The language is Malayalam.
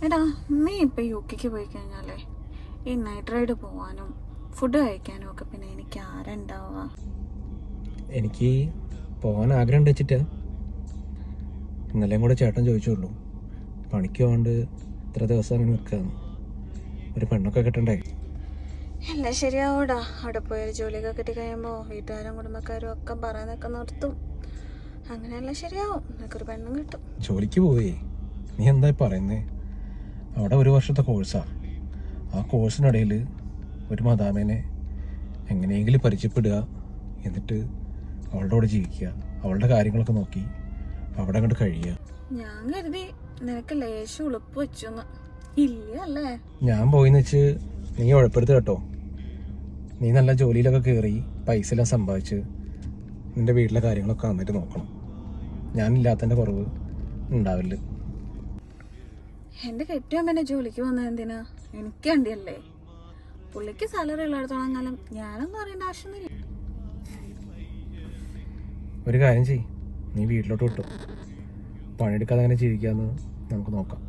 എടാ, നീ ഇപ്പം UK പോയി കഴിഞ്ഞാലേ ഈ നൈറ്റ് റൈഡ് പോവാനും ഫുഡ് കഴിക്കാനും ഒക്കെ പിന്നെ എനിക്ക് ആരുണ്ടാവുക? എനിക്ക് പോകാൻ ആഗ്രഹം വെച്ചിട്ട് ഇന്നലെയും കൂടെ ചേട്ടൻ ചോദിച്ചുള്ളൂ, പണിക്ക് പോകാണ്ട് ഇത്ര ദിവസം അങ്ങനെ നിൽക്കാന്ന്, ഒരു പെണ്ണൊക്കെ കിട്ടണ്ടേ? എല്ലാം ശരിയാവൂടാ. അവിടെ പോയൊരു ജോലിയൊക്കെ കിട്ടി കഴിയുമ്പോൾ വീട്ടുകാരും കുടുംബക്കാരും ഒക്കെ പറയുന്നതൊക്കെ നിർത്തും. അങ്ങനെയെല്ലാം ശരിയാവും, നിനക്കൊരു പെണ്ണും കിട്ടും. ജോലിക്ക് പോവേ? നീ എന്താ പറയുന്നേ? അവിടെ 1 വർഷത്തെ കോഴ്സാ. ആ കോഴ്സിനിടയിൽ ഒരു മദാമേനെ എങ്ങനെയെങ്കിലും പരിചയപ്പെടുക, എന്നിട്ട് അവളുടെ കൂടെ ജീവിക്കുക, അവളുടെ കാര്യങ്ങളൊക്കെ നോക്കി അവിടെ അങ്ങോട്ട് കഴിയുക. ഞാൻ കരുതി നിനക്ക് ലേശം ഉളുപ്പ് വെച്ചൊന്ന്. ഇല്ല അല്ലേ? ഞാൻ പോയിന്ന് വെച്ച് നീ ഉഴപ്പെടുത്ത് കേട്ടോ. നീ നല്ല ജോലിയിലൊക്കെ കയറി പൈസ എല്ലാം സമ്പാദിച്ച് നിന്റെ വീട്ടിലെ കാര്യങ്ങളൊക്കെ വന്നിട്ട് നോക്കണം. ഞാനില്ലാത്തതിൻ്റെ കുറവ് ഉണ്ടാവില്ല. എൻ്റെ കെട്ടിയോൻ പിന്നെ ജോലിക്ക് വന്നത് എന്തിനാ? എനിക്ക് വേണ്ടിയല്ലേ. പുള്ളിക്ക് സാലറി ഉള്ളിടത്തോളം കാലം ഞാനൊന്നും അറിയേണ്ട ആവശ്യമൊന്നുമില്ല. ഒരു കാര്യം ചെയ്യ്, നീ വീട്ടിലോട്ട് വിട്ടു, പണിയെടുക്കാതെ അങ്ങനെ ജീവിക്കാമെന്ന് നമുക്ക് നോക്കാം.